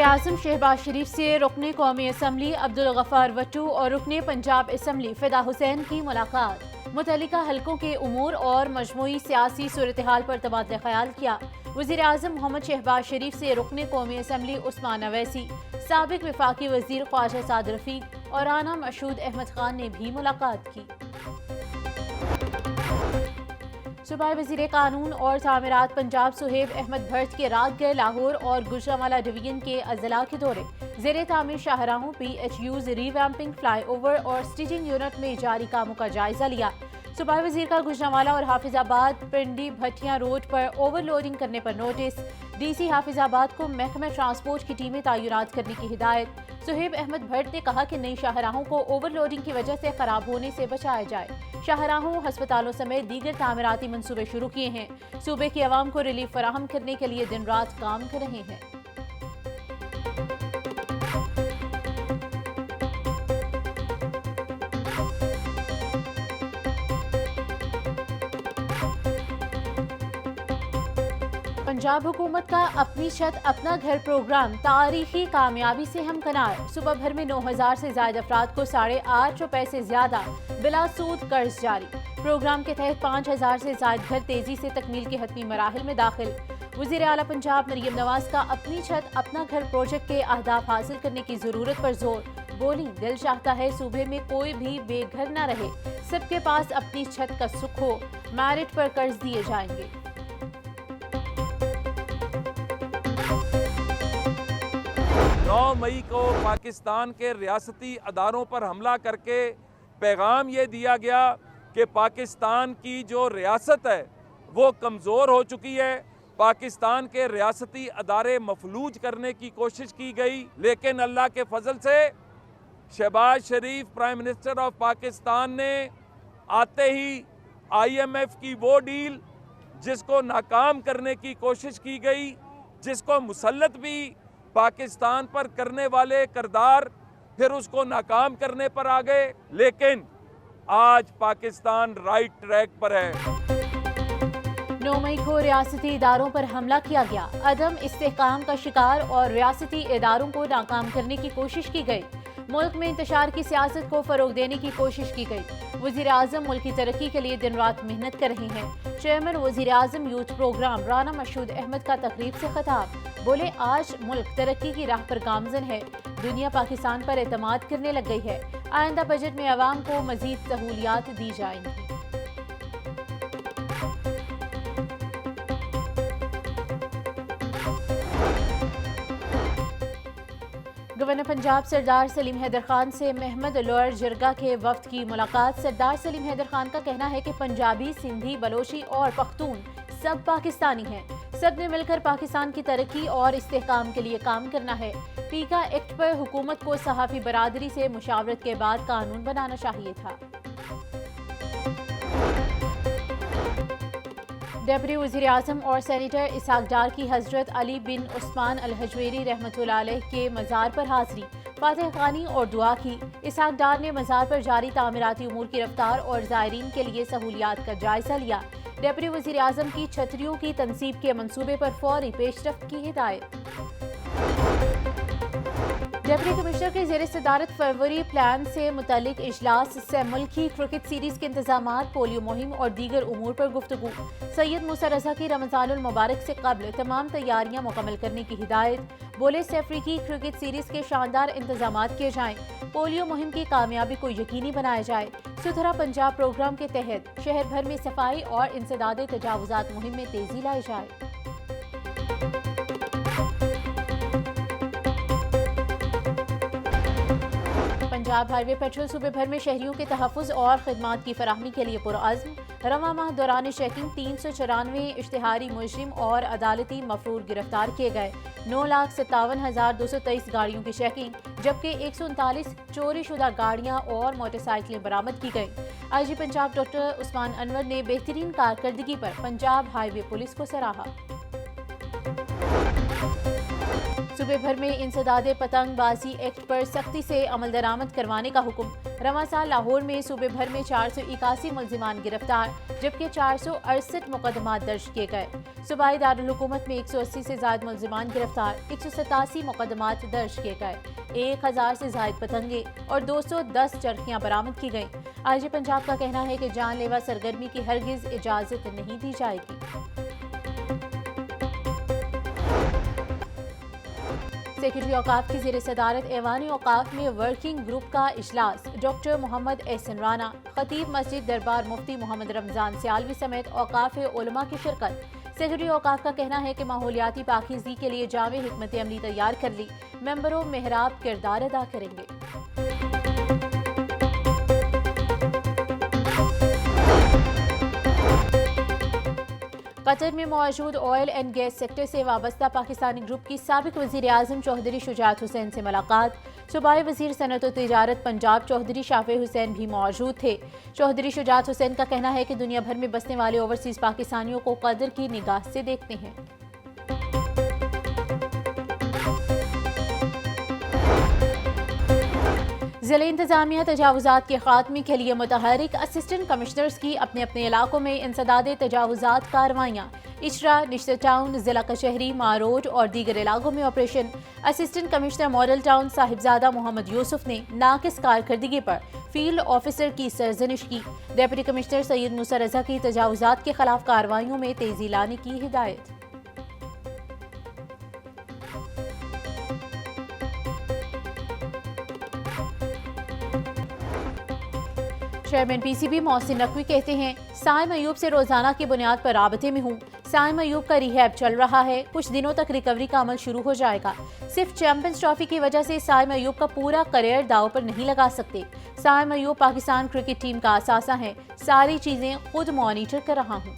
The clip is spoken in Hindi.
वज़ीर-ए-आज़म शहबाज शरीफ से रुकने कौमी असम्बली अब्दुल गफ्फार भट्टू और रुकने पंजाब असम्बली फ़िदा हुसैन की मुलाकात। मुतल्लिका हलकों के उमूर और मजमूई सियासी सूरत हाल पर तबादला ख्याल किया। वज़ीर-ए-आज़म मोहम्मद शहबाज शरीफ से रुकने कौमी असम्बली उस्मान अवैसी, साबिक वफाकी वज़ीर ख्वाजा साद रफ़ीक और राना मशहूद अहमद खान ने भी मुलाकात की। सूबाई वज़ीर कानून और तामीरात पंजाब सुहेब अहमद भट्ट के रात गए लाहौर और गुजरांवाला डिवीजन के अजला के दौरे। ज़ेरे तामीर शाहराहों PHUs रीवैम्पिंग फ्लाई ओवर और स्टिचिंग यूनिट में जारी कामों का जायजा लिया। सूबाई वज़ीर का गुजरांवाला और हाफिजाबाद पिंडी भटिया रोड पर ओवरलोडिंग करने पर नोटिस। DC हाफिजाबाद को महकमा ट्रांसपोर्ट की टीमें तैनात करने की हिदायत। सुहेब अहमद भट्ट ने कहा कि नई शाहराहों को ओवरलोडिंग की वजह से खराब होने से बचाया जाए। शाहराहों, हस्पतालों समेत दीगर तामीराती मंसूबे शुरू किए हैं। सूबे की आवाम को रिलीफ फराहम करने के लिए दिन रात काम कर रहे हैं। पंजाब हुकूमत का अपनी छत अपना घर प्रोग्राम तारीखी कामयाबी से हमकनार। सुबह भर में 9,000 से ज्यादा अफराद को 8.5 रुपए से ज्यादा बिला सूद कर्ज जारी। प्रोग्राम के तहत 5,000 से ज्यादा घर तेजी से तकमील के हतमी मराहिल में दाखिल। वज़ीर आला पंजाब मरियम नवाज का अपनी छत अपना घर प्रोजेक्ट के अहदाफ हासिल करने की जरूरत पर जोर। बोली, दिल चाहता है सूबे में कोई भी बेघर न रहे, सबके पास अपनी छत का सुख हो। मैरिट पर कर्ज दिए जाएंगे। 9 मई को पाकिस्तान के रियासती अदारों पर हमला करके पैगाम ये दिया गया कि पाकिस्तान की जो रियासत है वो कमज़ोर हो चुकी है। पाकिस्तान के रियासती अदारे मफलूज करने की कोशिश की गई, लेकिन अल्लाह के फजल से शहबाज शरीफ प्राइम मिनिस्टर ऑफ पाकिस्तान ने आते ही IMF की वो डील जिसको नाकाम करने की कोशिश की गई, जिसको मुसल्लत भी पाकिस्तान पर करने वाले करदार फिर उसको नाकाम करने पर आ गए, लेकिन आज पाकिस्तान राइट ट्रैक पर है। 9 मई को रियासती इदारों पर हमला किया गया। अदम इस्तेहकाम का शिकार और रियासती इदारों को नाकाम करने की कोशिश की गई। मुल्क में इंतशार की सियासत को फरोग देने की कोशिश की गई। वज़ीर-ए-आज़म मुल्क की तरक्की के लिए दिन रात मेहनत कर रहे हैं। चेयरमैन वज़ीर-ए-आज़म यूथ प्रोग्राम राना मशहूद अहमद का तकरीब से खिताब। बोले, आज मुल्क तरक्की की राह पर गामजन है। दुनिया पाकिस्तान पर एतमाद करने लग गई है। आइंदा बजट में अवाम को मजीद सहूलियात दी जाएंगी। गवर्नर पंजाब सरदार सलीम हैदर खान से महमद लोअर जरगा के वफ्द की मुलाकात। सरदार सलीम हैदर खान का कहना है कि पंजाबी, सिंधी, बलोची और पख्तून सब पाकिस्तानी हैं। सब ने मिलकर पाकिस्तान की तरक्की और इस्तेहकाम के लिए काम करना है। पीका एक्ट पर हुकूमत को सहाफ़ी बरादरी से मुशावरत के बाद कानून बनाना चाहिए था। डेप्यूटी वज़ीर-ए-आज़म और सेनेटर इसहाक डार की हज़रत अली बिन उस्मान अल हजवेरी रहमतुल्लाह अलैह के मज़ार पर हाज़री, फातिह ख़ानी और दुआ की। इसहाक डार ने मज़ार पर जारी तामीराती उमूर की रफ्तार और ज़ायरीन के लिए सहूलियात का जायजा लिया। डेप्यूटी वज़ीर-ए-आज़म की छतरियों की तनसीब के मंसूबे पर फौरी पेशरफ्त की हिदायत। डिप्टी कमिश्नर के ज़ेरे सदारत फरवरी प्लान से मुतल्लिक इजलास से मुल्की क्रिकेट सीरीज के इंतजामात, पोलियो मुहिम और दीगर उमूर पर गुफ्तगू। सैयद मूसा रज़ा की रमज़ानुल मुबारक से कबल तमाम तैयारियां मुकम्मल करने की हिदायत। बोले, अफ्रीकी क्रिकेट सीरीज के शानदार इंतजामात किए जाएं। पोलियो मुहिम की कामयाबी को यकीनी बनाया जाए। सुथरा पंजाब प्रोग्राम के तहत शहर भर में सफाई और इंसदादे तजावुजात मुहिम में तेजी लाई जाए। पंजाब हाईवे पेट्रोल सूबे भर में शहरियों के तहफ़्फ़ुज़ और खिदमात की फराहमी के लिए पुरअज़्म। रवां माह दौरान चेकिंग 394 इश्तिहारी मुजरिम और अदालती मफरूर गिरफ्तार किए गए। 9,57,223 गाड़ियों की चेकिंग, जबकि 139 चोरी शुदा गाड़ियाँ और मोटरसाइकिलें बरामद की गई। IG पंजाब डॉक्टर उस्मान अनवर ने बेहतरीन कारकर्दगी पर पंजाब हाईवे पुलिस को सराहा। सूबे भर में इंसदादे पतंगबाजी एक्ट पर सख्ती से अमल दरामद करवाने का हुक्म। रवां साल लाहौर में सूबे भर में 481 मुल्जिमान गिरफ्तार, जबकि 468 मुकदमात दर्ज किए गए। सूबाई दारुल हुकूमत में 180 से ज्यादा मुल्जिमान गिरफ्तार, 187 मुकदमात दर्ज किए गए। 1000 से ज्यादा पतंगे और 210 चरखियां बरामद की गईं। आईजी पंजाब का कहना है कि जानलेवा सरगर्मी की हरगिज इजाजत नहीं दी जाएगी। सेक्रेटरी औकाफ की ज़ेर सदारत ऐवान औकाफ में वर्किंग ग्रुप का इजलास। डॉक्टर मोहम्मद एहसन राना, खतीब मस्जिद दरबार मुफ्ती मोहम्मद रमजान सियालवी समेत औकाफ उलमा की शिरकत। सेक्रेटरी औकाफ का कहना है कि माहौलियाती पाकीज़गी के लिए जामे हिकमत अमली तैयार कर ली, मेंबरों मेहराब किरदार अदा करेंगे। कतर में मौजूद ऑयल एंड गैस सेक्टर से वाबस्ता पाकिस्तानी ग्रुप की साबिक वज़ीर आज़म चौधरी शुजात हुसैन से मुलाकात। सूबाई वज़ीर सनअत व तिजारत पंजाब चौधरी शाफे हुसैन भी मौजूद थे। चौधरी शुजात हुसैन का कहना है कि दुनिया भर में बसने वाले ओवरसीज़ पाकिस्तानियों को कदर की निगाह से देखते हैं। ज़िला इंतजामिया तजावुज़ात के खात्मे के लिए मुतहरिक असिस्टेंट कमिश्नर्स की अपने अपने इलाकों में इंसदादे तजावुज़ात कार्रवाइयाँ। इशरा, निश्तर टाउन, जिला कचहरी, मारोड और दीगर इलाकों में operation. Assistant commissioner model town Sahibzada Mohammad Yusuf ने नाकिस कारकर्दगी पर फील्ड ऑफिसर की सरजनिश की। डिप्टी कमिश्नर सैयद मूसा रजा की तजावुज़ात के खिलाफ कार्रवाइयों में तेजी लाने की हिदायत। चेयरमैन पीसीबी मोहसिन नकवी कहते हैं, साइम अयूब से रोजाना की बुनियाद पर राबते में हूँ। साइम अयूब का रिहैब चल रहा है, कुछ दिनों तक रिकवरी का अमल शुरू हो जाएगा। सिर्फ चैंपियंस ट्रॉफी की वजह से साइम अयूब का पूरा करियर दाव पर नहीं लगा सकते। साइम अयूब पाकिस्तान क्रिकेट टीम का असासा है, सारी चीजें खुद मॉनिटर कर रहा हूँ।